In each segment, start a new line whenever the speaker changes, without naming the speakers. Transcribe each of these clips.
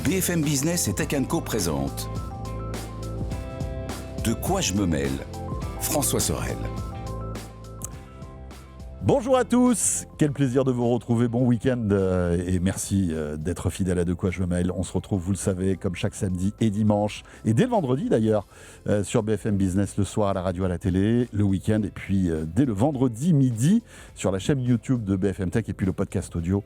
BFM Business et Tech Co présente De quoi je me mêle, François Sorel.
Bonjour à tous, quel plaisir de vous retrouver, bon week-end et merci d'être fidèle à De quoi je me mêle. On se retrouve, vous le savez, comme chaque samedi et dimanche, et dès le vendredi d'ailleurs, sur BFM Business le soir, à la radio, à la télé, le week-end, et puis dès le vendredi midi sur la chaîne YouTube de BFM Tech et puis le podcast audio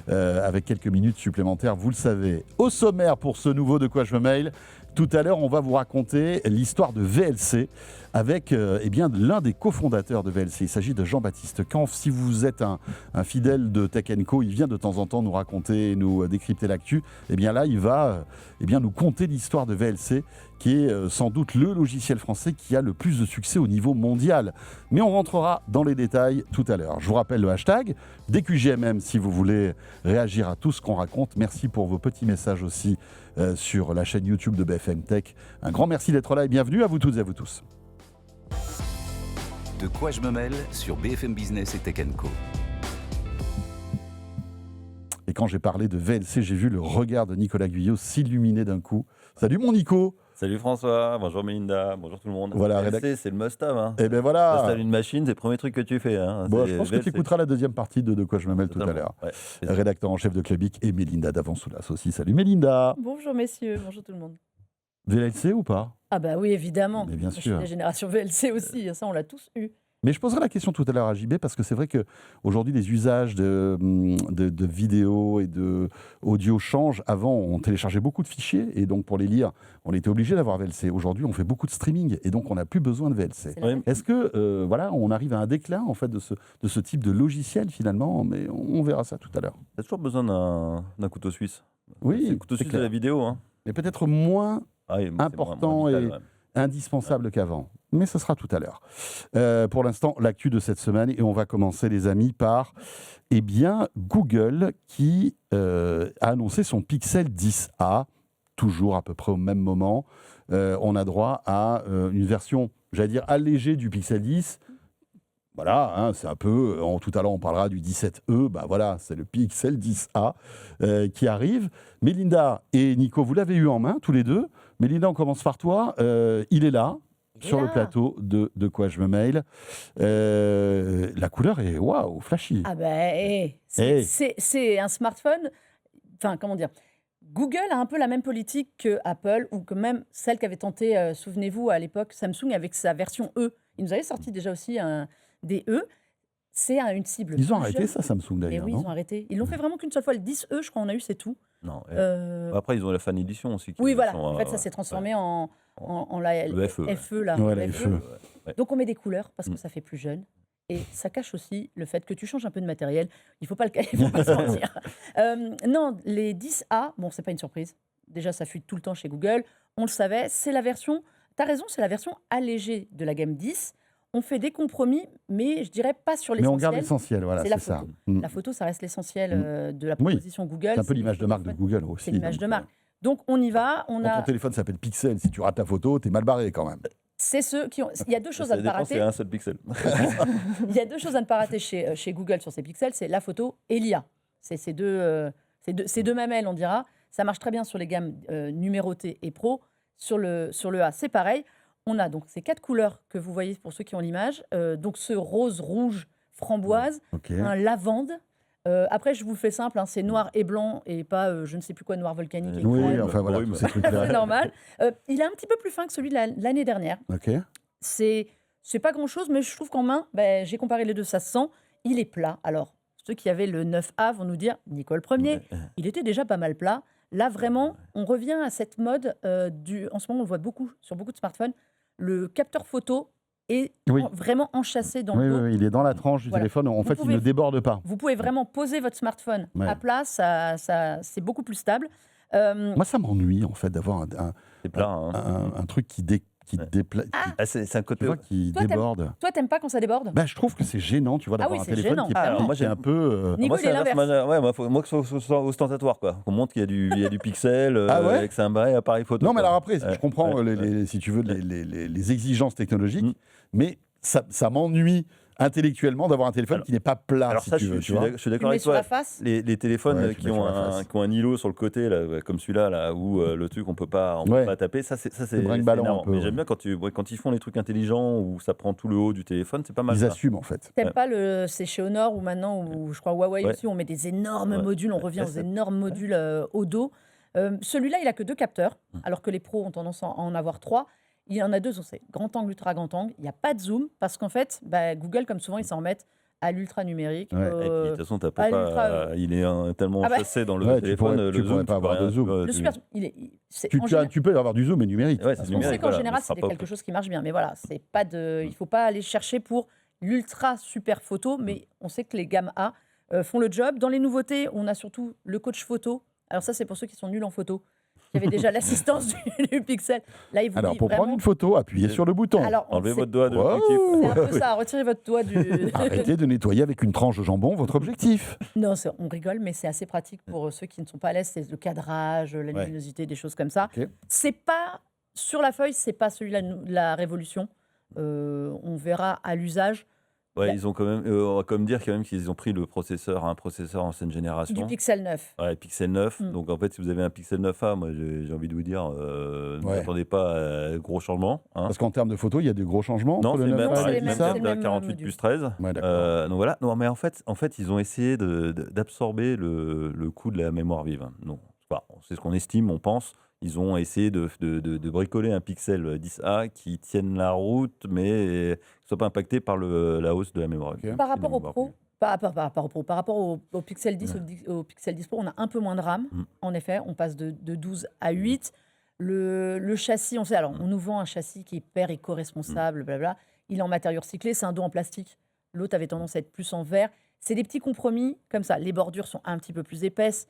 avec quelques minutes supplémentaires, vous le savez. Au sommaire pour ce nouveau De quoi je me mêle, tout à l'heure, on va vous raconter l'histoire de VLC avec l'un des cofondateurs de VLC. Il s'agit de Jean-Baptiste Kampf. Si vous êtes un fidèle de Tech Co, il vient de temps en temps nous raconter, nous décrypter l'actu. Et bien là, il va nous conter l'histoire de VLC, qui est sans doute le logiciel français qui a le plus de succès au niveau mondial. Mais on rentrera dans les détails tout à l'heure. Je vous rappelle le hashtag DQJMM si vous voulez réagir à tout ce qu'on raconte. Merci pour vos petits messages aussi sur la chaîne YouTube de BFM Tech. Un grand merci d'être là et bienvenue à vous toutes et à vous tous.
De quoi je me mêle sur BFM Business et Tech Co.
Et quand j'ai parlé de VLC, j'ai vu le regard de Nicolas Guyot s'illuminer d'un coup. Salut mon Nico.
Salut François, bonjour Melinda, bonjour tout le monde.
Voilà,
VLC, c'est le must-have. Hein.
Et ben voilà.
T'installes une machine, c'est le premier truc que tu fais. Hein.
Bon, je pense que tu écouteras la deuxième partie de quoi je me mêle tout à l'heure.
Ouais,
rédacteur en chef de Clubic et Mélinda d'Avansoulas aussi. Salut Mélinda.
Bonjour messieurs, bonjour tout le monde.
VLC ou pas?
Ah bah oui, évidemment.
Mais bien
Je suis
sûr.
de la génération VLC aussi, ça on l'a tous eu.
Mais je poserai la question tout à l'heure à JB parce que c'est vrai qu'aujourd'hui les usages de vidéos et de audio changent. Avant, on téléchargeait beaucoup de fichiers et donc pour les lire, on était obligé d'avoir VLC. Aujourd'hui, on fait beaucoup de streaming et donc on n'a plus besoin de VLC. Est-ce que on arrive à un déclin en fait de ce type de logiciel finalement? Mais on verra ça tout à l'heure.
T'as toujours besoin d'un couteau suisse.
Oui,
c'est le couteau suisse de la vidéo. Hein.
Mais peut-être moins important
moins vital,
et indispensable qu'avant. Mais ce sera tout à l'heure. Pour l'instant, l'actu de cette semaine, et on va commencer, les amis, par Google qui a annoncé son Pixel 10a, toujours à peu près au même moment. On a droit à une version, j'allais dire, allégée du Pixel 10. Voilà, hein, c'est un peu, tout à l'heure on parlera du 17e, bah voilà, c'est le Pixel 10a qui arrive. Mélinda et Nico, vous l'avez eu en main tous les deux. Mélinda, on commence par toi. Il est là, sur le plateau de quoi je me mêle. La couleur est waouh, flashy.
Ah ben, c'est un smartphone, enfin comment dire, Google a un peu la même politique que Apple, ou que même celle qu'avait tenté, souvenez-vous à l'époque, Samsung avec sa version E. Ils nous avaient sorti déjà aussi des E. C'est une cible.
Ils ont arrêté ça, Samsung d'ailleurs.
Oui,
non
ils ont arrêté. Ils l'ont fait vraiment qu'une seule fois. Le 10E, je crois, on a eu, c'est tout.
Non. Après, ils ont la fan edition aussi.
Oui, voilà. En fait, ça s'est transformé en
le FE.
FE là.
Ouais, la FE.
Ouais.
Donc on met des couleurs parce que ça fait plus jeune. Et ça cache aussi le fait que tu changes un peu de matériel. Il ne faut pas se mentir. Non, les 10A, bon, c'est pas une surprise. Déjà, ça fuite tout le temps chez Google. On le savait. C'est la version, tu as raison, c'est la version allégée de la gamme 10. On fait des compromis, mais je dirais pas sur l'essentiel.
Mais on garde l'essentiel, voilà, c'est ça.
La photo, ça reste l'essentiel de la proposition Google.
C'est un peu l'image de marque de Google aussi.
C'est l'image de marque. Donc on y va.
Quand ton téléphone s'appelle Pixel, si tu rates ta photo, t'es mal barré quand même.
C'est ceux qui ont. Il y a deux choses à ne pas rater.
C'est un seul pixel.
Il y a deux choses à ne pas rater chez Google sur ces pixels, c'est la photo et l'IA. C'est ces deux mamelles, on dira. Ça marche très bien sur les gammes numérotées et pro. Sur le A, c'est pareil. On a donc ces 4 couleurs que vous voyez pour ceux qui ont l'image. Donc ce rose, rouge, framboise, un lavande. Après, je vous fais simple, hein, c'est noir et blanc et pas je ne sais plus quoi, noir volcanique. Et
oui, enfin voilà, tous ces trucs-là.
C'est normal. Il est un petit peu plus fin que celui de l'année dernière. C'est pas grand-chose, mais je trouve qu'en main, j'ai comparé les deux, ça se sent. Il est plat. Alors, ceux qui avaient le 9A vont nous dire, Nicole Premier, il était déjà pas mal plat. Là, vraiment, on revient à cette mode en ce moment, on le voit beaucoup sur beaucoup de smartphones. Le capteur photo est vraiment enchâssé dans le dos.
Oui, il est dans la tranche du téléphone. En fait, il ne déborde pas.
Vous pouvez vraiment poser votre smartphone à plat. C'est beaucoup plus stable.
Moi, ça m'ennuie, en fait, d'avoir un truc qui déplace.
C'est un côté
qui déborde.
Toi, t'aimes pas quand ça déborde?
Je trouve que c'est gênant, tu vois, d'avoir un téléphone
gênant.
qui est
moi, j'ai
un peu.
Nico, il est l'inverse.
Moi, que ce soit ostentatoire, quoi. Qu'on montre qu'il y a du pixel, que c'est un vrai appareil photo.
Non, mais alors après, je comprends, si tu veux, les exigences technologiques, mais ça m'ennuie intellectuellement d'avoir un téléphone
Alors-
qui n'est pas plat,
Alors
si
ça,
tu veux.
je suis d'accord
Tu le
avec
mets sur
toi.
la face.
Les téléphones
Ouais, tu
qui
mets
ont
sur la face.
qui ont un îlot sur le côté, là, comme celui-là, là, où le truc on peut pas taper, ça c'est
brinque-ballant
énervant.
un peu,
Mais
ouais.
j'aime bien quand ils font les trucs intelligents où ça prend tout le haut du téléphone, c'est pas mal.
Ils
ça.
assument, en fait.
T'aimes
Ouais.
pas c'est chez Honor ou maintenant, ou je crois Huawei
Ouais.
aussi, on met des énormes
Ouais.
modules, on
Ouais,
revient aux
c'est-
énormes modules au dos. Celui-là, il a que 2 capteurs, alors que les pros ont tendance à en avoir 3. Il y en a 2, on sait, grand angle, ultra grand angle. Il n'y a pas de zoom, parce qu'en fait, Google, comme souvent, ils s'en mettent à l'ultra numérique.
Ouais.
Et puis de toute façon,
à l'ultra,
il est tellement
Ah bah.
chassé dans le
Ouais, tu
téléphone,
pourrais-
le
tu
zoom,
pourrais pas
tu peux
avoir de
rien-
zoom.
ouais,
le
tu-
super,
Tu peux avoir du zoom, mais numérique.
Ouais, c'est
à ce
on
numérique.
sait qu'en
voilà,
général,
mais ce sera
c'est
pas
quelque
plus.
chose qui marche bien. Mais voilà, c'est pas de, il faut pas aller chercher pour l'ultra super photo, mais on sait que les gammes A font le job. Dans les nouveautés, on a surtout le coach photo. Alors ça, c'est pour ceux qui sont nuls en photo. Il y avait déjà l'assistance du Pixel. Là, il vous
Alors,
dit
pour
vraiment...
prendre une photo, appuyez sur le bouton.
Alors,
Enlevez
c'est-
votre doigt de
Wow.
l'objectif.
c'est un peu ça. Retirez votre doigt du...
Arrêtez de nettoyer avec une tranche de jambon votre objectif.
Non, on rigole, mais c'est assez pratique pour ceux qui ne sont pas à l'aise. C'est le cadrage, la luminosité, des choses comme ça.
Ok.
C'est pas sur la feuille, c'est pas celui-là la révolution. On verra à l'usage
Ouais,
Ouais.
ils ont quand même, on va quand même dire quand même qu'ils ont pris un processeur ancienne génération.
du Pixel 9.
Ouais, Pixel 9.
Mm.
Donc en fait, si vous avez un Pixel 9A, moi j'ai envie de vous dire, ne
Ouais.
attendez pas à gros changements. Hein.
Parce qu'en termes de photos, il y a des gros changements
Non,
entre
c'est
le
le même,
9A
c'est
et
les
tout
mêmes-
ça.
c'est le même
48
module.
plus 13.
Ouais, d'accord.
Donc voilà. Non, mais en fait ils ont essayé d'absorber le coût de la mémoire vive. Non, c'est ce qu'on estime, on pense. Ils ont essayé de bricoler un Pixel 10A qui tienne la route, mais ne soit pas impacté par la hausse de la mémoire vive.
Ok.
Par
Et des
rapport au
mémoires
Pro,
vives.
par rapport au Pixel 10, au Pixel 10 Pro, on a un peu moins de RAM.
Mm.
En effet, on passe de 12 à 8. Le châssis, on sait, alors on nous vend un châssis qui est hyper éco-responsable, blabla. Il est en matériaux recyclés, c'est un dos en plastique. L'autre avait tendance à être plus en verre. C'est des petits compromis comme ça. Les bordures sont un petit peu plus épaisses.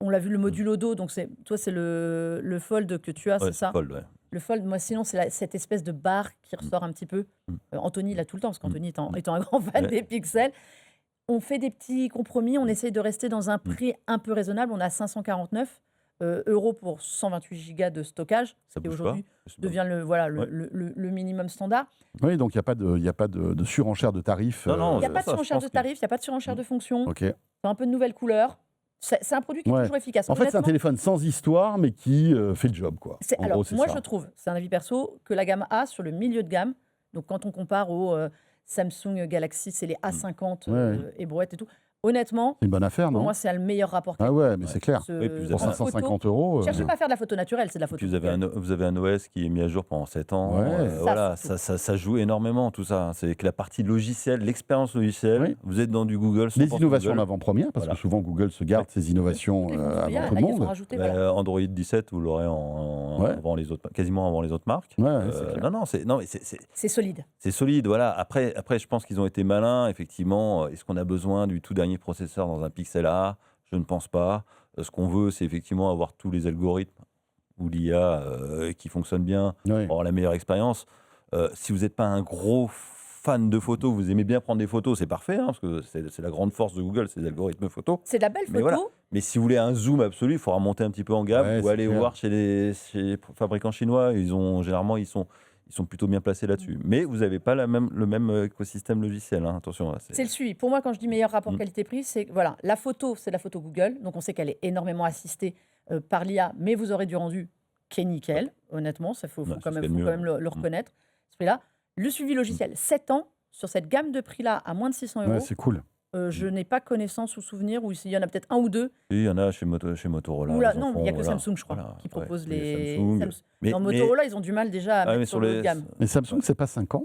On l'a vu, le module au dos, donc toi, c'est le Fold que tu as,
Ouais,
c'est ça
Fold, ouais.
Le Fold, moi, sinon, c'est cette espèce de barre qui ressort un petit peu. Anthony, il a tout le temps, parce qu'Anthony étant un grand fan
Ouais.
des pixels. On fait des petits compromis, on essaye de rester dans un prix un peu raisonnable. On a 549 euros pour 128 gigas de stockage,
Ça
qui
bouge pas.
aujourd'hui devient
Ouais.
le minimum standard.
Oui, donc il n'y a pas de surenchère de tarifs.
Non, non,
Il n'y a
ça,
pas de
je
surenchère
pense
de
que-
tarifs, il n'y a pas de surenchère de fonctions.
Ok.
C'est un peu de nouvelles couleurs. C'est un produit qui est
Ouais.
toujours efficace.
En fait, c'est un
Honnêtement,
téléphone sans histoire, mais qui fait le job, quoi. En
Alors,
gros, c'est
moi,
ça.
je trouve, c'est un avis perso, que la gamme A, sur le milieu de gamme, donc quand on compare au Samsung Galaxy, c'est les A50
Ouais.
et brouettes et tout, honnêtement,
C'est une bonne affaire,
pour
non
moi, c'est le meilleur rapport
Ah ouais, mais c'est clair.
Oui, puis vous
Pour
avez
en photo.
550 euros.
Cherchez pas à faire de la photo naturelle, c'est de la
Et
photo.
puis vous avez un OS qui est mis à jour pendant 7 ans.
Ouais.
Ça,
Voilà,
surtout.
ça joue énormément tout ça. C'est que la partie logicielle, l'expérience logicielle,
Oui.
vous êtes dans du Google.
Les
100%
innovations en
Google.
avant-première, parce
Voilà.
que souvent Google se garde ses innovations
Ils vont
avant
bien,
tout
là,
le
ils ont
monde.
rajouté,
Bah,
voilà.
Android 17, vous l'aurez
Ouais.
avant les autres, quasiment avant les autres marques.
Ouais, ouais, c'est clair.
Non, mais
C'est solide.
c'est solide. Voilà. Après, je pense qu'ils ont été malins. Effectivement, est-ce qu'on a besoin du tout dernier processeur dans un Pixel A? Je ne pense pas. Ce qu'on veut, c'est effectivement avoir tous les algorithmes ou l'IA qui fonctionnent bien,
Ouais.
avoir la meilleure expérience. Si vous n'êtes pas un gros fan de photos, vous aimez bien prendre des photos, c'est parfait, hein, parce que c'est la grande force de Google, c'est les algorithmes photos.
C'est de la belle
Mais
photo.
voilà. Mais si vous voulez un zoom absolu, il faudra monter un petit peu en gamme
Ouais,
ou
c'est
aller
clair.
voir chez les fabricants chinois. Généralement, ils sont plutôt bien placés là-dessus. Mais vous n'avez pas le même écosystème logiciel. Hein, attention. Là,
C'est le suivi. Pour moi, quand je dis meilleur rapport
Mm.
qualité-prix, c'est que voilà, la photo, c'est la photo Google. Donc, on sait qu'elle est énormément assistée par l'IA, mais vous aurez du rendu qui est nickel, honnêtement. Ça, faut
Ouais,
quand
c'est
même,
ce qu'il y a de mieux.
le reconnaître. Ce prix-là. Le suivi logiciel, 7 ans, sur cette gamme de prix-là, à moins de 600 euros.
Ouais, c'est cool.
Je n'ai pas connaissance ou souvenir, ou s'il y en a peut-être un ou deux.
Et il y en a chez Motorola.
Ou là,
ils en
non, il n'y a que
font, voilà.
Samsung, je crois,
Voilà,
qui
ouais,
propose
les
les.
Samsung. Mais-
Non,
mais-
Motorola, ils ont du mal déjà à
Ah oui,
mettre
mais
sur le haut de gamme.
Mais Samsung, c'est pas 5 ans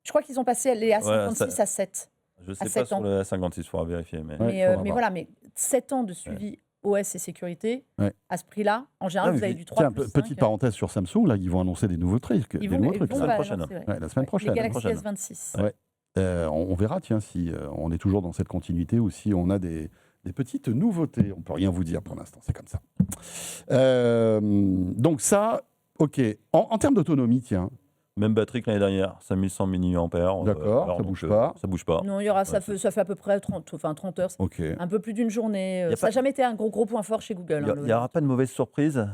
Je crois qu'ils ont passé les A56
Voilà, ça-
à 7.
Je ne
à
sais pas
7
sur
ans.
le A56, il faudra vérifier. Mais...
Ouais,
mais
faudra
mais
voir.
voilà, mais 7 ans de suivi OS et sécurité,
Ouais.
à ce prix-là, en général,
Ah,
vous
mais
avez du 3
Tiens,
plus
petite
5.
parenthèse sur Samsung, là, ils vont annoncer des nouveaux trucs.
Ils
des
vont,
nouveaux
ils
trucs
vont
là.
la
balancer,
prochaine.
ouais.
Ouais, la semaine prochaine.
Les Galaxy
prochaine.
S26.
Ouais. On verra, tiens, si on est toujours dans cette continuité ou si on a des petites nouveautés. On peut rien vous dire pour l'instant, c'est comme ça. Donc ça, ok. En termes d'autonomie, tiens,
Même batterie que l'année dernière, 5100 mAh.
D'accord, ça bouge pas.
Ça bouge pas.
Non, il y aura, ça,
Ouais,
fait à peu près 30 heures. C'est
ok.
un peu plus d'une journée.
Y a
Ça
pas-
n'a jamais été un gros point fort chez Google.
Il n'y aura pas de mauvaise surprise.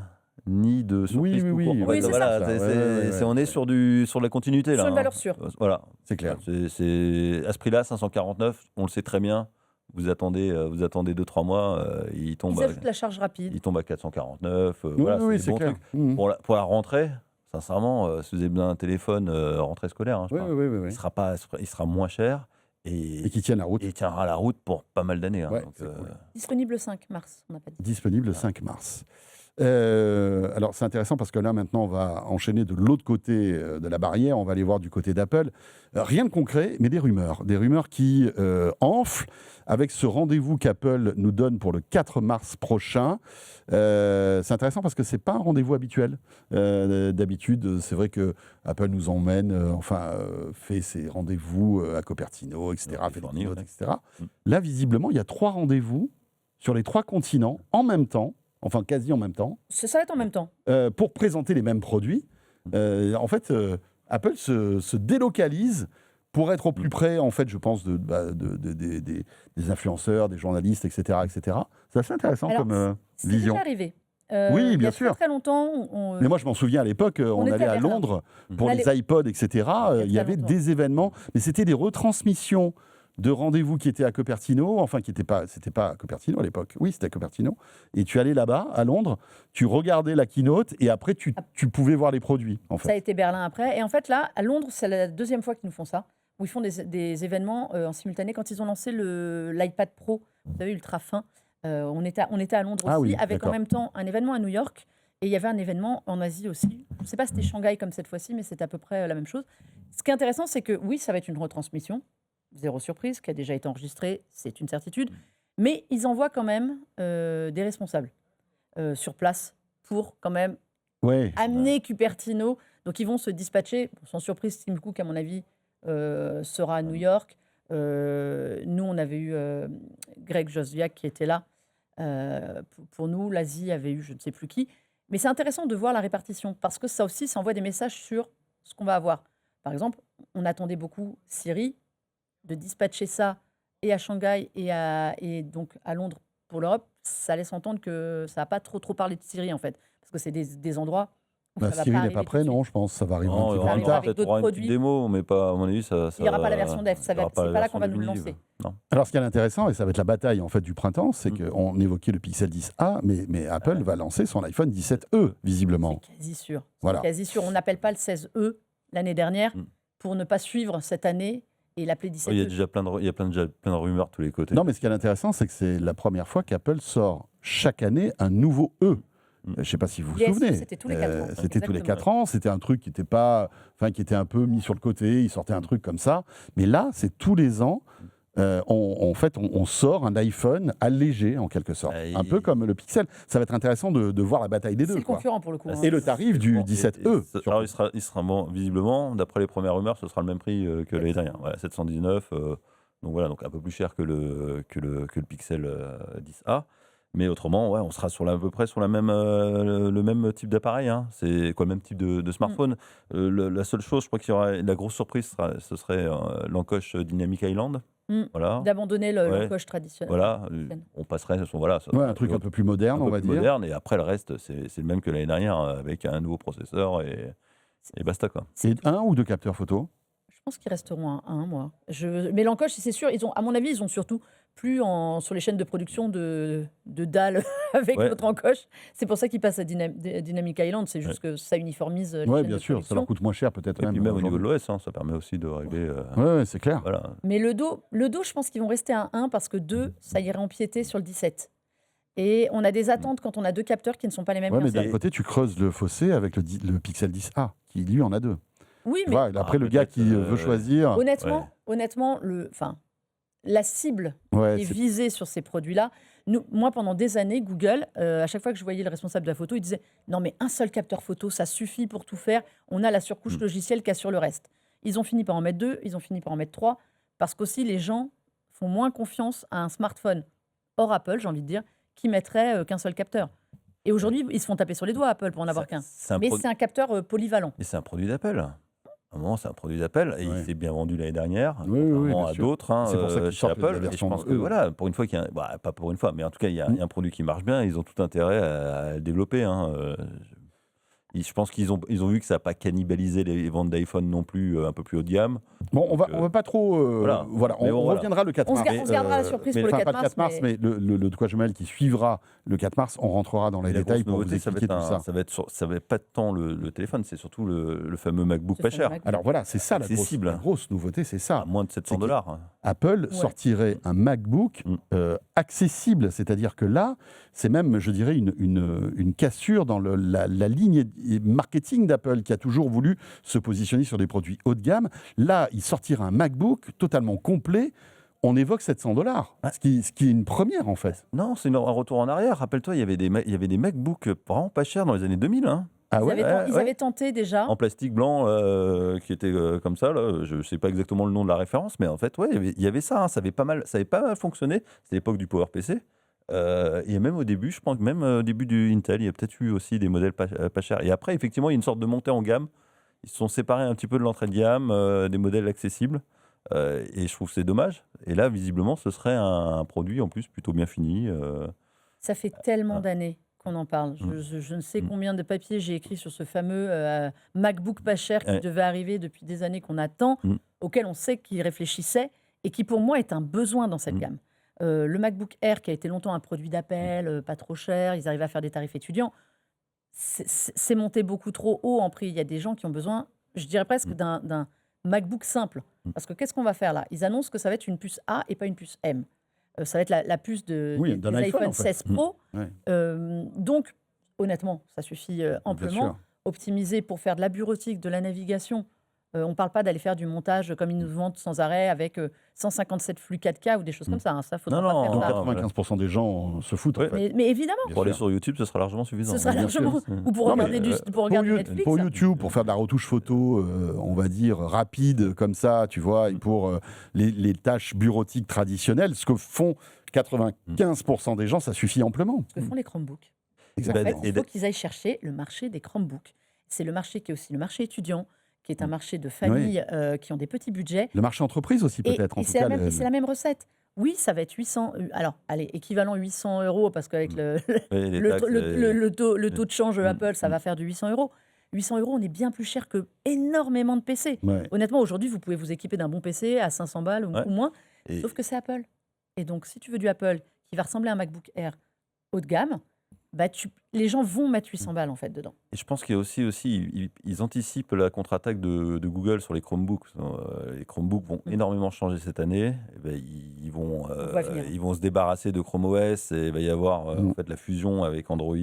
ni de surprise
oui,
tout
oui,
court.
oui,
En fait,
oui, c'est
voilà,
ça.
c'est-
Ouais,
c'est-
ouais,
c'est- on est sur de la continuité là.
Sur une valeur sûre.
Voilà.
c'est clair.
C'est à ce prix-là, 549, on le sait très bien. Vous attendez 2-3 mois, il tombe
Ils ajoutent la charge rapide.
à 449.
Oui,
Voilà,
oui,
c'est
c'est
des bons
clair.
trucs.
Mhm.
Pour la rentrée, sincèrement, si vous avez besoin d'un téléphone rentrée scolaire, je
Oui,
crois,
oui, oui, oui.
il sera moins cher
Et
et
qui tiennent la route.
il tiendra la route pour pas mal d'années.
Ouais,
Donc,
c'est cool.
Disponible le 5 mars, on n'a pas dit.
Disponible le 5 mars. Alors c'est intéressant parce que là maintenant on va enchaîner de l'autre côté de la barrière, on va aller voir du côté d'Apple. Rien de concret, mais des rumeurs qui enflent avec ce rendez-vous qu'Apple nous donne pour le 4 mars prochain. C'est intéressant parce que c'est pas un rendez-vous habituel. D'habitude, c'est vrai que Apple nous emmène, fait ses rendez-vous à Cupertino, etc.,
En
fait des
Californie,
keynotes,
ouais.
etc. Là, visiblement, il y a 3 rendez-vous sur les 3 continents en même temps. Enfin, quasi en même temps,
Ça va être en même temps.
pour présenter les mêmes produits. Apple se délocalise pour être au plus près, en fait, je pense, des influenceurs, des journalistes, etc. etc. C'est assez intéressant
Alors,
comme
C'est
vision.
déjà arrivé.
Oui,
Il y
bien
a
sûr.
très, très longtemps, on-
Mais moi, je m'en souviens à l'époque, on
était
allait
à
à
Berlin.
Londres pour
On
les
allait-
iPods, etc. Il y
très
avait
longtemps.
des événements, mais c'était des retransmissions de rendez-vous qui étaient à Cupertino, enfin c'était pas à Cupertino à l'époque, oui c'était à Cupertino, et tu allais là-bas, à Londres, tu regardais la keynote, et après tu pouvais voir les produits, en
Ça a
fait.
été Berlin après. Et en fait, là, à Londres, c'est la deuxième fois qu'ils nous font ça, où ils font des événements en simultané. Quand ils ont lancé l'iPad Pro, vous savez, ultra fin, on était à Londres
Ah
aussi,
oui,
avec en
d'accord.
même temps un événement à New York. Et il y avait un événement en Asie aussi. Je ne sais pas si c'était Shanghai comme cette fois-ci, mais c'est à peu près la même chose. Ce qui est intéressant, c'est que oui, ça va être une retransmission, zéro surprise, qui a déjà été enregistrée, c'est une certitude. Mais ils envoient quand même des responsables sur place pour quand même
Ouais.
amener Cupertino. Donc ils vont se dispatcher. Bon, sans surprise, Tim Cook, à mon avis, sera à New York. Nous, on avait eu Greg Joswiak qui était là. Pour nous, l'Asie avait eu je ne sais plus qui. Mais c'est intéressant de voir la répartition parce que ça aussi, ça envoie des messages sur ce qu'on va avoir. Par exemple, on attendait beaucoup Siri de dispatcher ça et à Shanghai et donc à Londres pour l'Europe. Ça laisse entendre que ça n'a pas trop parlé de Siri en fait, parce que c'est des endroits où
Bah,
ça va
Siri
pas
n'est
arriver
pas
tout de
prêt,
suite.
non, je pense, ça va arriver
Non,
un petit
il y
peu
aura
plus
arrivera
tard.
avec
peut-être
d'autres
une petite
produits.
démo, mais pas, à mon avis, ça.
Il n'y aura pas la version dev,
il y aura
c'est pas là
la
qu'on va
version
nous le
définitive.
lancer.
Non.
Alors, ce qui est intéressant, et ça va être la bataille en fait du printemps, c'est qu'on évoquait le Pixel 10A, mais Apple va lancer son iPhone 17e, visiblement.
C'est quasi sûr.
Voilà.
C'est quasi sûr. On n'appelle pas le 16E l'année dernière
Mm.
pour ne pas suivre cette année et l'appeler 17E.
Il y a déjà plein de rumeurs de tous les côtés.
Non, mais ce qui est intéressant, c'est que c'est la première fois qu'Apple sort chaque année un nouveau E. Je ne sais pas si vous vous
Yes,
souvenez.
c'était tous les 4 ans.
C'était tous les
Exactement.
4 ans. C'était un truc qui était pas, qui était un peu mis sur le côté. Il sortait un truc comme ça. Mais là, c'est tous les ans. On sort un iPhone allégé en quelque sorte, un peu comme le Pixel. Ça va être intéressant de voir la bataille des
C'est
deux.
le
quoi.
concurrent pour le coup. hein.
Et le tarif du 17E. surtout.
Alors, il sera bon, visiblement, d'après les premières rumeurs, ce sera le même prix que l'année dernière. Voilà, 719. Donc voilà, donc un peu plus cher que le Pixel 10A. Mais autrement, ouais, on sera à peu près sur le même type d'appareil. Hein. C'est quoi le même type de smartphone. La seule chose, je crois qu'il y aura la grosse surprise, ce serait l'encoche Dynamic Island.
Mm.
Voilà.
D'abandonner
Ouais.
l'encoche traditionnelle.
Voilà, on passerait, voilà, ça-
Ouais, un truc un peu plus moderne,
un
on
peu
va
plus
dire.
moderne, et après le reste, c'est le même que l'année dernière, avec un nouveau processeur et basta quoi.
C'est 1 ou 2 capteurs photo.
Je pense qu'ils resteront à 1, moi. Mais l'encoche, c'est sûr, à mon avis, ils ont surtout plus sur les chaînes de production de dalles avec
Ouais.
notre encoche. C'est pour ça qu'ils passent à Dynamic Island. C'est juste que ça uniformise les
Oui,
chaînes
bien
de
sûr. Ça
production.
leur coûte moins cher peut-être
Et
même.
puis même au niveau
aujourd'hui.
de l'OS, ça permet aussi de régler.
Ouais, c'est clair.
Voilà.
Mais le dos, je pense qu'ils vont rester à 1 parce que 2, ça irait empiéter sur le 17. Et on a des attentes quand on a 2 capteurs qui ne sont pas les mêmes.
Ouais,
qu'un
mais
seul.
d'un côté, tu creuses le fossé avec le Pixel 10A, qui lui en a 2.
Oui,
Tu
mais
vois, après, le gars
peut-être,
qui veut choisir.
honnêtement, la cible
Ouais,
qui est
c'est-
visée sur ces produits-là. Moi, pendant des années, Google, à chaque fois que je voyais le responsable de la photo, il disait non, mais un seul capteur photo, ça suffit pour tout faire. On a la surcouche logicielle qu'assure le reste. Ils ont fini par en mettre 2, ils ont fini par en mettre 3, parce qu'aussi les gens font moins confiance à un smartphone hors Apple, j'ai envie de dire, qui mettrait qu'un seul capteur. Et aujourd'hui, ils se font taper sur les doigts, Apple, pour en avoir qu'un. Mais c'est un capteur polyvalent.
Et c'est un produit d'Apple. À un moment, c'est un produit d'Apple et
Ouais.
il s'est bien vendu l'année dernière,
Oui,
contrairement
bien
à
sûr.
d'autres
C'est pour ça qu'ils
chez
sortent la
Apple. Et je
version
pense que
E.
voilà, pour une fois qu'il y a, pas pour une fois, mais en tout cas, il y a un produit qui marche bien, ils ont tout intérêt à le développer. Je pense qu'ils ont vu que ça n'a pas cannibalisé les ventes d'iPhone non plus, un peu plus haut de gamme.
Bon, on
Donc,
va pas trop.
voilà.
On
Mais bon, voilà.
reviendra le 4
On se
mars.
on se gardera la surprise pour le
Enfin,
4
pas le 4 mars, mais le de quoi je mêle qui suivra le 4 mars, on rentrera dans les
Et la
détails
grosse
pour vous
nouveauté, ça va
expliquer
être
tout ça.
ça va être pas tant le téléphone, c'est surtout le fameux MacBook
Ce
pas
fameux
cher,
MacBook.
Alors voilà, c'est ça
Accessible.
la grosse nouveauté, c'est ça.
à moins de
C'est
700
que-
$.
Apple
Ouais.
sortirait un MacBook accessible, c'est-à-dire que là, c'est même, je dirais, une cassure dans la ligne marketing d'Apple qui a toujours voulu se positionner sur des produits haut de gamme. Là, il sortira un MacBook totalement complet. On évoque 700 $,
Ouais.
ce qui est une première en fait.
Non, c'est un retour en arrière. Rappelle-toi, il y avait des MacBooks vraiment pas chers dans les années 2000, hein,
Ah
Ils
ouais
avaient
ouais,
ils
ouais.
avaient tenté déjà.
en plastique blanc, qui était comme ça. Là. Je sais pas exactement le nom de la référence, mais en fait, ouais, il y avait ça. Ça avait pas mal fonctionné. C'était l'époque du PowerPC. Et même au début, je pense que même au début du Intel, il y a peut-être eu aussi des modèles pas chers. Et après, effectivement, il y a une sorte de montée en gamme. Ils se sont séparés un petit peu de l'entrée de gamme, des modèles accessibles. Et je trouve que c'est dommage. Et là, visiblement, ce serait un produit en plus plutôt bien fini.
Ça fait tellement
Ah.
d'années qu'on en parle.
Mm.
Je ne sais
Mm.
combien de papiers j'ai écrit sur ce fameux MacBook pas cher qui
Ouais.
devait arriver depuis des années qu'on attend,
Mm.
auquel on sait qu'il réfléchissait et qui pour moi est un besoin dans cette
Mm.
gamme. Le MacBook Air qui a été longtemps un produit d'appel, pas trop cher, ils arrivaient à faire des tarifs étudiants, c'est monté beaucoup trop haut en prix. Il y a des gens qui ont besoin, je dirais presque, d'un MacBook simple.
Mm.
Parce que qu'est-ce qu'on va faire là? Ils annoncent que ça va être une puce A et pas une puce M. Ça va être la puce
Oui,
des
d'un iPhone,
iPhone
en fait.
16 Pro.
Ouais.
Donc, honnêtement, ça suffit
Bien
amplement.
sûr.
Optimisé pour faire de la bureautique, de la navigation. On ne parle pas d'aller faire du montage comme ils nous vendent sans arrêt avec 157 flux 4K ou des choses comme ça. Hein. Ça, faudra
Non,
pas
non,
faire
Donc
ça.
non.
95% des gens se foutent
Ouais.
en fait.
Mais évidemment,
Bien
Pour aller
sûr.
sur YouTube, ce sera largement suffisant.
ce sera
bien sûr.
largement. Ou pour
Non, mais,
regarder, pour regarder Netflix.
pour YouTube, pour faire de la retouche photo, on va dire rapide comme ça, tu vois, et pour les tâches bureautiques traditionnelles, ce que font 95% des gens, ça suffit amplement.
Ce que font les Chromebooks. En
Exactement.
fait,
Et
il faut qu'ils aillent chercher le marché des Chromebooks. C'est le marché qui est aussi le marché étudiant, qui est un marché de familles qui ont des petits budgets.
Le marché entreprise aussi peut-être, en tout
c'est
cas.
c'est la même recette. Oui, ça va être 800. Alors, allez, équivalent 800 € parce qu'avec
Ouais, les
le,
taxes,
le taux de change Apple, ça va faire du 800 €. 800 €, on est bien plus cher que énormément de PC.
Ouais.
Honnêtement, aujourd'hui, vous pouvez vous équiper d'un bon PC à 500 balles ou,
Ouais.
ou moins,
Et-
sauf que c'est Apple. Et donc, si tu veux du Apple qui va ressembler à un MacBook Air haut de gamme, bah les gens vont mettre 800 balles en fait dedans.
Et je pense qu'il y a aussi ils anticipent la contre-attaque de Google sur les Chromebooks. Les Chromebooks vont énormément changer cette année. Et ben,
voit venir.
ils vont se débarrasser de Chrome OS et il va y avoir en fait la fusion avec Android.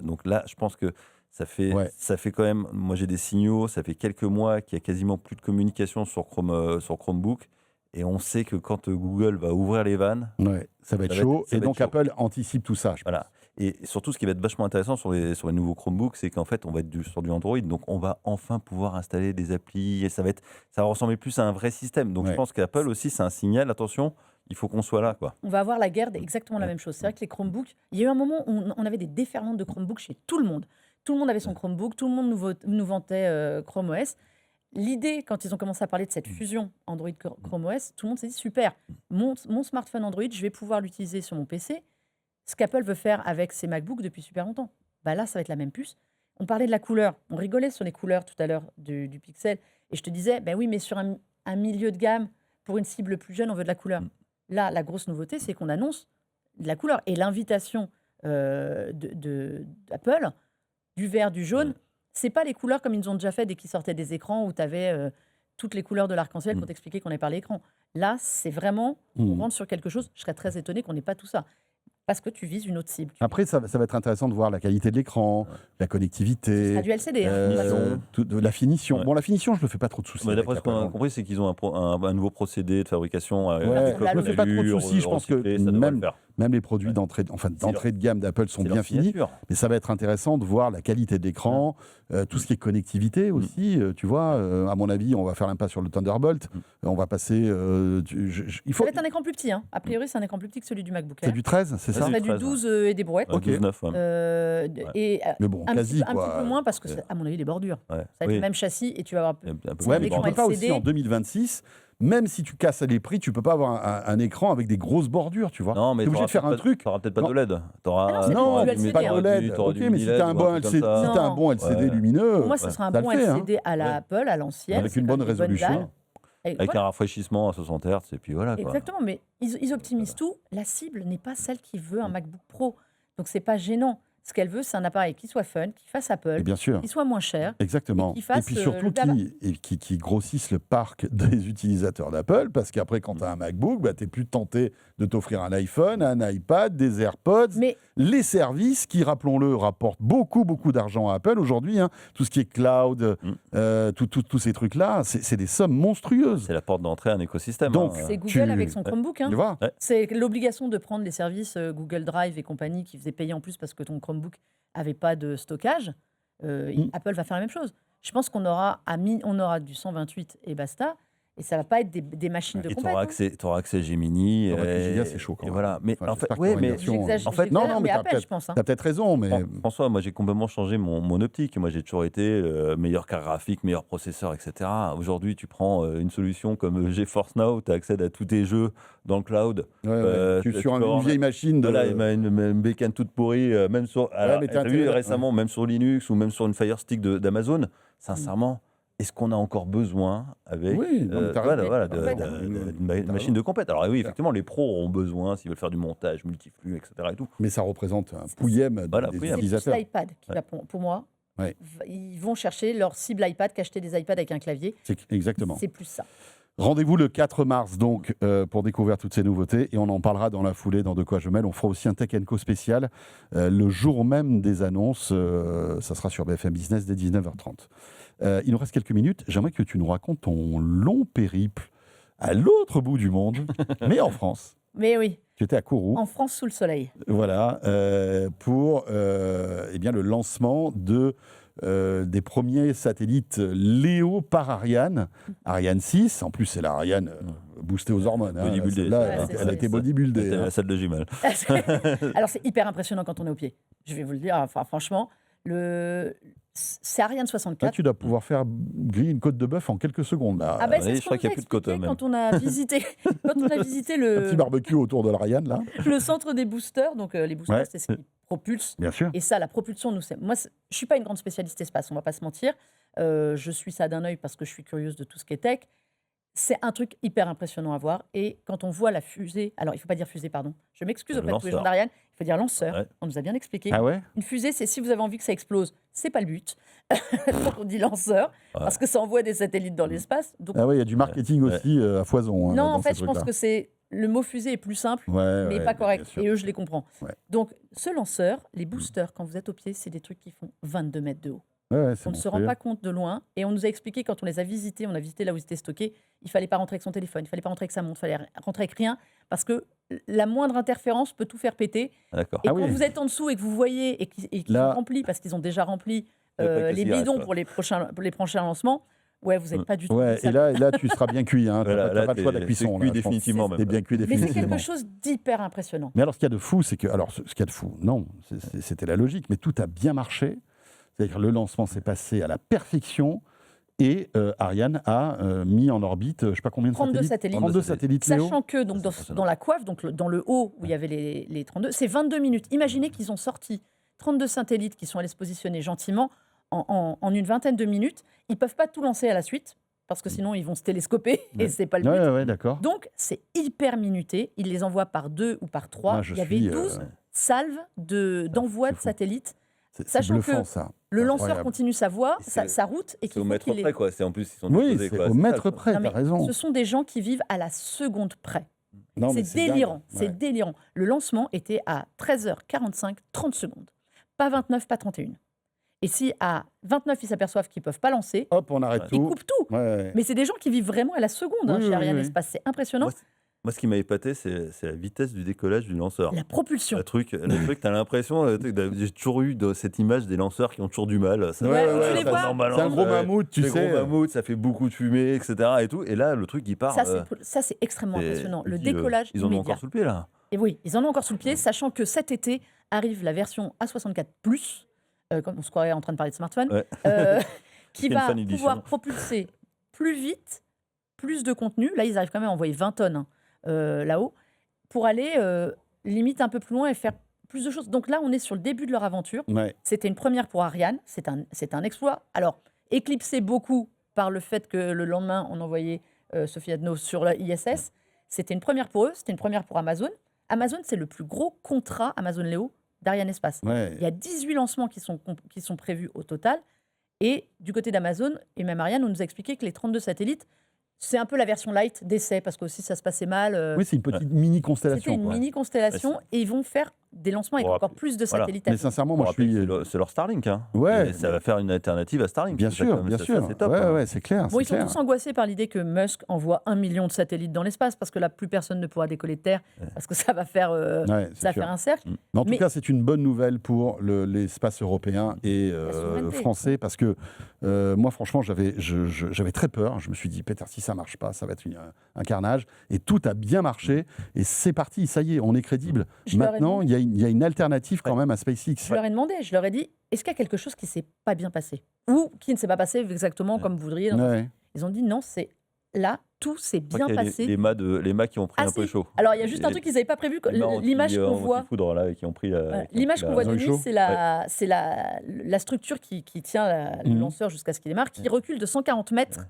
Donc là, je pense que ça fait quand même. Moi, j'ai des signaux. Ça fait quelques mois qu'il y a quasiment plus de communication sur Chromebook. Et on sait que quand Google va ouvrir les vannes,
Ouais, ça va être
Ça va
chaud.
être- ça
Et
va
donc
être chaud.
Apple anticipe tout ça. Je pense.
voilà. Et surtout, ce qui va être vachement intéressant sur les nouveaux Chromebooks, c'est qu'en fait, on va être sur du Android, donc on va enfin pouvoir installer des applis, et ça va ressembler plus à un vrai système. Donc je
Ouais.
pense qu'Apple aussi, c'est un signal, attention, il faut qu'on soit là, quoi.
On va avoir la guerre exactement la même chose. C'est vrai que les Chromebooks, il y a eu un moment où on avait des déferlantes de Chromebooks chez tout le monde. Tout le monde avait son Chromebook, tout le monde nous vantait Chrome OS. L'idée, quand ils ont commencé à parler de cette fusion Android-Chrome OS, tout le monde s'est dit super, mon smartphone Android, je vais pouvoir l'utiliser sur mon PC. Ce qu'Apple veut faire avec ses MacBooks depuis super longtemps. Bah là, ça va être la même puce. On parlait de la couleur. On rigolait sur les couleurs tout à l'heure du Pixel. Et je te disais, ben oui, mais sur un milieu de gamme, pour une cible plus jeune, on veut de la couleur. Là, la grosse nouveauté, c'est qu'on annonce de la couleur. Et l'invitation d'Apple, du vert, du jaune, c'est pas les couleurs comme ils nous ont déjà fait dès qu'ils sortaient des écrans où tu avais toutes les couleurs de l'arc-en-ciel pour t'expliquer qu'on est par l'écran. Là, c'est vraiment, on rentre sur quelque chose. Je serais très étonnée qu'on n'ait pas tout ça. Parce que tu vises une autre cible.
Après, ça va être intéressant de voir la qualité de l'écran, la connectivité,
C'est du LCD.
la finition.
Ouais.
Bon, la finition, je me fais pas trop de soucis.
Mais
avec
d'après ce qu'on
Apple.
a compris, c'est qu'ils ont un nouveau procédé de fabrication.
Ouais,
avec
je me fais pas trop de soucis. Je pense que
recyclé, ça devrait
même,
le faire.
Même les produits
Ouais.
d'entrée de gamme d'Apple sont
C'est
bien
leur
finis.
signature.
Mais ça va être intéressant de voir la qualité de l'écran, tout ce qui est connectivité aussi. Tu vois, à mon avis, on va faire l'impasse sur le Thunderbolt. On va passer. Il
Ça
faut.
va être un écran plus petit. Hein. A priori, c'est un écran plus petit que celui du MacBook
C'est
Air.
du 13, c'est
Ouais,
ça
Ça serait
du
du
13,
12 et des brouettes.
Ouais,
Ok.
12,9, ouais.
Et
Mais bon,
un
quasi
petit
quoi.
peu moins parce que, à mon avis, les bordures.
Ouais.
Ça va être
Oui.
le même châssis et tu vas avoir.
Il y a un peu
C'est
Ouais,
un
mais tu
écran
peux pas
LCD.
aussi en 2026. Même si tu casses les prix, tu peux pas avoir un écran avec des grosses bordures, tu vois.
Non, mais
T'es obligé de faire un truc.
T'auras peut-être pas
Non.
de LED. T'auras
Ah non, c'est
Non,
du
mais
LCD,
pas
hein.
de LED.
t'auras
Ok,
du
mais si
mini
t'as un
LED
bon
ou un truc
LCD,
comme ça.
si t'as un bon LCD
Ouais.
lumineux,
Pour moi, ce sera un
ça
bon
le fait, hein.
LCD à la
Ouais.
Apple, à l'ancienne.
Avec
c'est
une
quand
bonne
même des bonnes
résolution.
dalles. Et
Avec
voilà.
un rafraîchissement à 60 Hz, et puis voilà. Quoi.
Exactement, mais ils optimisent tout. La cible n'est pas celle qui veut un MacBook Pro. Donc, c'est pas gênant. Ce qu'elle veut, c'est un appareil qui soit fun, qui fasse Apple,
Et bien sûr.
qui soit moins cher.
Exactement.
Et qui
Et
fasse,
puis surtout
le blabla.
qui grossissent le parc des utilisateurs d'Apple, parce qu'après, quand tu as un MacBook, bah, tu n'es plus tenté de t'offrir un iPhone, un iPad, des AirPods.
Mais
Les services qui, rappelons-le, rapportent beaucoup, beaucoup d'argent à Apple aujourd'hui, hein. Tout ce qui est cloud, tous ces trucs-là, c'est des sommes monstrueuses.
C'est la porte d'entrée à un écosystème.
Donc,
hein.
c'est Google
tu-
avec son Chromebook. Hein.
Tu vois
C'est l'obligation de prendre les services Google Drive et compagnie qui faisaient payer en plus parce que ton Chromebook n'avait pas de stockage. Apple va faire la même chose. Je pense qu'on aura, on aura du 128 et basta. Et ça va pas être des machines de
Et tu
compète.
auras
hein.
accès à Gemini.
Ouais,
et-
Giga, c'est chaud quand
et
même.
voilà. Mais
Enfin,
en fait,
j'espère
ouais,
qu'il y aura une
mais
version-
J'exagère,
en fait, non,
mais
mais
Apple,
t'as
je pense. Hein.
T'as peut-être raison, mais
François, moi j'ai complètement changé mon optique. Moi j'ai toujours été meilleure carte graphique, meilleur processeur, etc. Aujourd'hui, tu prends une solution comme GeForce Now, tu accèdes à tous tes jeux dans le cloud.
sur
tu peux
une vieille machine de.
Voilà, une bécane toute pourrie, même sur. Alors,
mais t'as
t'as vu
intérêt-
récemment, même sur Linux ou même sur une Fire Stick d'Amazon, sincèrement, est-ce qu'on a encore besoin avec
Oui, non, mais t'as raison.
d'une machine de compète? Alors oui, effectivement, les pros auront besoin s'ils veulent faire du montage, multiflux, etc. Et tout.
Mais ça représente un pouillème
Voilà,
des
pouillème.
C'est plus
utilisateurs.
l'iPad qui va, pour moi.
Ouais.
Ils vont chercher leur cible iPad qu'acheter des iPads avec un clavier.
Exactement.
C'est plus ça.
Rendez-vous le 4 mars donc pour découvrir toutes ces nouveautés et on en parlera dans la foulée dans De quoi je mêle. On fera aussi un Tech Co spécial le jour même des annonces. Ça sera sur BFM Business dès 19h30. Il nous reste quelques minutes. J'aimerais que tu nous racontes ton long périple à l'autre bout du monde, mais en France.
Mais oui,
Tu étais à Kourou,
en France sous le soleil.
voilà, pour eh bien, le lancement des premiers satellites Léo par Ariane, Ariane 6. En plus, c'est la Ariane boostée aux hormones. Hein.
Bodybuildée.
Celle-là,
Ouais,
elle,
c'est
elle
ça.
a été bodybuildée.
C'était
hein.
la salle de gym.
Alors c'est hyper impressionnant quand on est au pied. Je vais vous le dire. Enfin, franchement, c'est Ariane
Là,
64.
tu dois pouvoir faire griller une côte de bœuf en quelques secondes. Là.
Ah ben,
oui,
c'est
je
ce
crois
qu'on
qu'il y a
nous
plus de côte,
expliqué
même.
quand on a visité,
Un petit barbecue autour de l'Ariane, là.
le centre des boosters. Donc les boosters,
Ouais.
c'est ce qui propulse.
Bien sûr.
Et ça, la propulsion, je suis pas une grande spécialiste espace, on va pas se mentir. Je suis ça d'un œil parce que je suis curieuse de tout ce qui est tech. C'est un truc hyper impressionnant à voir. Et quand on voit la fusée, alors il faut pas dire fusée, pardon. Je m'excuse
Le
auprès de tous les gens
lanceur.
d'Ariane. Il faut dire lanceur.
Ouais.
On nous a bien expliqué.
Ah ouais
Une fusée, c'est si vous avez envie que ça explose, c'est pas le but. Quand on dit lanceur, parce que ça envoie des satellites dans l'espace. Donc,
Ah ouais, il y a du marketing aussi à foison. hein,
non,
dans
en fait,
ces
je pense
trucs-là.
que c'est le mot fusée est plus simple,
Ouais,
mais
ouais,
pas
bien
correct.
sûr.
Et eux, je les comprends.
Ouais.
Donc, ce lanceur, les boosters, quand vous êtes au pied, c'est des trucs qui font 22 mètres de haut.
Ouais, ouais, c'est
On ne se rend
monstrueux.
pas compte de loin. Et on nous a expliqué quand on les a visités, on a visité là où ils étaient stockés, il fallait pas rentrer avec son téléphone, il fallait pas rentrer avec sa montre, il fallait rentrer avec rien, parce que la moindre interférence peut tout faire péter.
D'accord.
Et
Ah
quand
oui.
vous êtes en dessous et que vous voyez et qu'ils
Là-
sont remplis, parce qu'ils ont déjà rempli
Le paquet
les
cigarette,
bidons
quoi.
pour les prochains lancements, ouais, vous n'êtes pas du tout.
Ouais,
ça.
et là, tu seras bien cuit. Hein.
Voilà,
T'as
là,
pas le choix de la
t'es
cuisson.
cuit
là, je pense.
définitivement,
T'es
même.
bien cuit
Mais c'est
définitivement.
quelque chose d'hyper impressionnant.
Mais alors, ce qu'il y a de fou, c'est que. Alors, ce qu'il y a de fou, non, c'était la logique, mais tout a bien marché. C'est-à-dire que le lancement s'est passé à la perfection et Ariane a mis en orbite, je ne sais pas combien de
32 satellites.
32 satellites Léo.
Sachant que donc,
C'est
dans
impressionnant.
la coiffe, donc dans le haut où il y avait les 32, c'est 22 minutes. Imaginez qu'ils ont sorti 32 satellites qui sont allés se positionner gentiment en une vingtaine de minutes. Ils ne peuvent pas tout lancer à la suite parce que sinon ils vont se télescoper et
Ouais.
ce n'est pas le but.
Ouais, d'accord.
Donc c'est hyper minuté. Ils les envoient par 2 ou par 3.
Moi, je
Il y avait
suis,
12 salves d'envoi
c'est
de
fou.
satellites.
C'est
Sachant
bluffant,
que
ça.
Le lanceur
Incroyable.
continue sa voie,
Et
sa route. Et
C'est au
qu'il faut
mètre
qu'il les-
près, quoi. C'est en plus, ils sont
Oui,
disposés,
c'est
quoi.
au
ça,
mètre
quoi.
près,
Non,
t'as
mais
raison.
ce sont des gens qui vivent à la seconde près.
Non, mais
C'est
dingue.
délirant,
Ouais.
c'est délirant. Le lancement était à 13h45, 30 secondes. Pas 29, pas 31. Et si à 29, ils s'aperçoivent qu'ils ne peuvent pas lancer,
Hop, on arrête
Ouais.
ils
tout.
coupent tout.
Ouais.
Mais c'est des gens qui vivent vraiment à la seconde hein,
Oui,
chez
oui,
Ariane
oui.
Espace. C'est impressionnant.
Moi, ce qui m'a épaté, c'est la vitesse du décollage du lanceur.
La propulsion.
Le truc, t'as l'impression, j'ai toujours eu cette image des lanceurs qui ont toujours du mal. Ça,
Ouais,
ouais,
tu les
ça,
vois.
c'est un gros mammouth, tu
les
sais.
gros mammouths, ça fait beaucoup de fumée, etc. Et tout. Et là, le truc, il part.
Ça, c'est extrêmement impressionnant. Le décollage
Ils en ont
immédiat.
encore sous le pied, là.
Et oui, ils en ont encore sous le pied, sachant que cet été arrive la version A64+, comme on se croirait en train de parler de smartphone,
Ouais.
qui
Il y a une
va
fan edition.
pouvoir propulser plus vite, plus de contenu. Là, ils arrivent quand même à envoyer 20 tonnes là-haut, pour aller limite un peu plus loin et faire plus de choses. Donc là, on est sur le début de leur aventure.
Ouais.
C'était une première pour Ariane, c'est un exploit. Alors, éclipsé beaucoup par le fait que le lendemain, on envoyait Sophie Adno sur la ISS. C'était une première pour eux, c'était une première pour Amazon. Amazon, c'est le plus gros contrat Amazon Léo d'Ariane Espace.
Ouais.
Il y a 18 lancements qui sont prévus au total. Et du côté d'Amazon, et même Ariane, on nous a expliqué que les 32 satellites, c'est un peu la version light d'essai, parce qu'aussi ça se passait mal.
Oui, c'est une petite mini-constellation.
C'était une
quoi.
mini-constellation, et ils vont faire des lancements avec
Bon,
encore plus de
voilà.
satellites. à
Mais
venir.
sincèrement,
On
moi, je
rappelle
suis...
que c'est leur Starlink. Hein.
Ouais.
Et ça va faire une alternative à Starlink.
Bien
C'est ça,
sûr,
comme
bien
ça,
sûr.
c'est top.
Ouais,
hein.
ouais, c'est clair.
Bon,
c'est
ils sont
clair.
tous angoissés par l'idée que Musk envoie 1 million de satellites dans l'espace, parce que là, plus personne ne pourra décoller de Terre, parce que ça va faire,
Ouais, c'est
ça va
sûr.
faire un cercle.
Mais en tout
Mais-
cas, c'est une bonne nouvelle pour l'espace européen et
souveraineté.
français, parce que moi, franchement, j'avais très peur. Je me suis dit, Peter, si ça marche pas, ça va être un carnage. Et tout a bien marché. Et c'est parti, ça y est, on est crédible.
Je leur ai
Maintenant, il y a une alternative quand même à SpaceX.
Je leur ai demandé, je leur ai dit, est-ce qu'il y a quelque chose qui ne s'est pas bien passé? Ou qui ne s'est pas passé exactement comme vous voudriez?
Ouais.
Ils ont dit non, c'est là, tout s'est
Je crois
bien
qu'il y a
passé.
les mâts qui ont pris
Ah,
un peu
si.
chaud.
Alors, il y a juste un truc qu'ils n'avaient pas prévu. L'image qu'on voit,
Foudre, là, qui ont pris la,
voilà,
qui ont
l'image
pris
qu'on voit
Ils ont
de
eu chaud.
nuit, c'est la structure qui tient le
Mhm.
lanceur jusqu'à ce qu'il démarre, qui recule de 140 mètres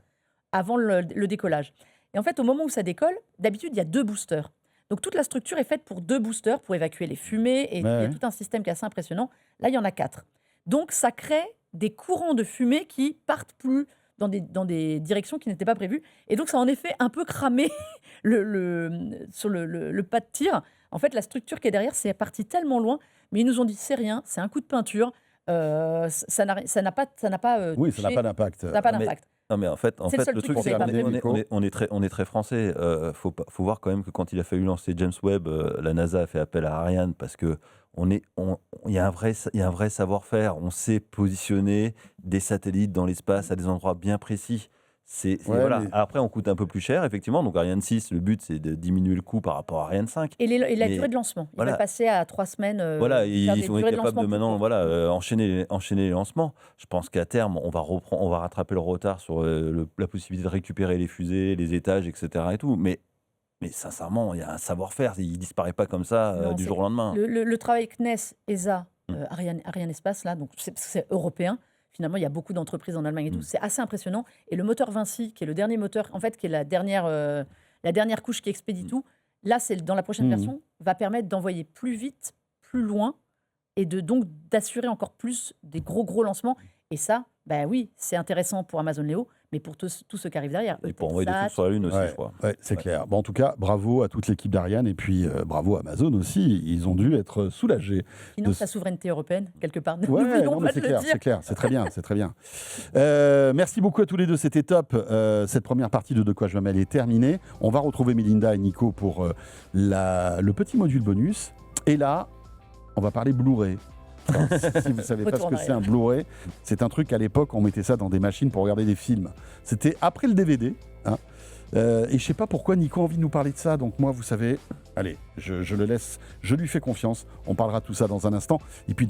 avant le décollage. Et en fait, au moment où ça décolle, d'habitude, il y a 2 boosters. Donc, toute la structure est faite pour 2 boosters pour évacuer les fumées. Et il y a
Ouais.
tout un système qui est assez impressionnant. Là, il y en a 4. Donc, ça crée des courants de fumée qui partent plus dans des directions qui n'étaient pas prévues. Et donc, ça a en effet un peu cramé sur le pas de tir. En fait, la structure qui est derrière, c'est parti tellement loin. Mais ils nous ont dit, c'est rien, c'est un coup de peinture. Ça n'a pas
Oui, ça n'a
touché,
pas d'impact.
ça n'a pas
mais-
d'impact.
Non, mais en fait,
C'est le seul
le
truc
truc,
qui
c'est
s'est pas
qu'on est très français. Faut voir quand même que quand il a fallu lancer James Webb, la NASA a fait appel à Ariane parce que il y a un vrai savoir-faire. On sait positionner des satellites dans l'espace à des endroits bien précis. Voilà.
mais-
Après, on coûte un peu plus cher, effectivement. Donc, Ariane 6, le but, c'est de diminuer le coût par rapport à Ariane 5.
Et la
Mais-
durée de lancement. Il
voilà.
va passer à 3 semaines.
Voilà,
faire
ils
des
sont
durées de
capables de
lancement
maintenant
plus courtes.
enchaîner les lancements. Je pense qu'à terme, on va rattraper le retard sur la possibilité de récupérer les fusées, les étages, etc. Et tout. Mais sincèrement, il y a un savoir-faire. Il ne disparaît pas comme ça
Non,
du
c'est
jour au lendemain.
Le travail CNES, ESA, Ariane Espace, là, donc c'est européen. Finalement, il y a beaucoup d'entreprises en Allemagne et tout. C'est assez impressionnant. Et le moteur Vinci, qui est le dernier moteur, en fait, qui est la dernière couche qui expédie tout, là, c'est dans la prochaine version, va permettre d'envoyer plus vite, plus loin, et donc d'assurer encore plus des gros lancements. Et ça, ben oui, c'est intéressant pour Amazon Léo, mais pour tous ceux qui arrivent derrière.
Et pour envoyer des
Eutelsat,
trucs sur la Lune aussi,
Ouais,
je crois.
ouais, c'est clair. Bon, en tout cas, bravo à toute l'équipe d'Ariane et puis bravo à Amazon aussi. Ils ont dû être soulagés.
finance
de-
la souveraineté européenne, quelque part.
Ouais,
N'oublions
non, mais
pas
c'est
de
clair,
le dire.
c'est clair, c'est très bien, c'est très bien. Merci beaucoup à tous les deux, c'était top. Cette première partie de quoi je me mêle est terminée. On va retrouver Melinda et Nico pour le petit module bonus. Et là, on va parler Blu-ray. Alors, si vous ne savez pas
Retour
ce
en
que c'est un Blu-ray, c'est un truc à l'époque, on mettait ça dans des machines pour regarder des films. C'était après le DVD. Hein. Et je ne sais pas pourquoi Nico a envie de nous parler de ça. Donc moi, vous savez, allez, je le laisse, je lui fais confiance. On parlera de tout ça dans un instant. Et puis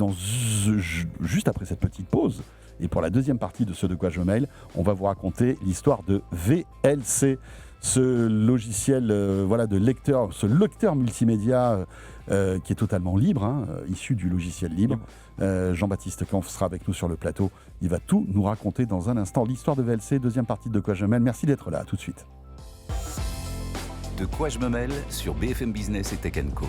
juste après cette petite pause, et pour la deuxième partie de ce De quoi je me mêle, on va vous raconter l'histoire de VLC, ce logiciel de lecteur, ce lecteur multimédia qui est totalement libre, hein, issu du logiciel libre. Jean-Baptiste Kampf sera avec nous sur le plateau. Il va tout nous raconter dans un instant. L'histoire de VLC, deuxième partie de De quoi je me mêle. Merci d'être là, à tout de suite.
De quoi je me mêle sur BFM Business et Tech Co.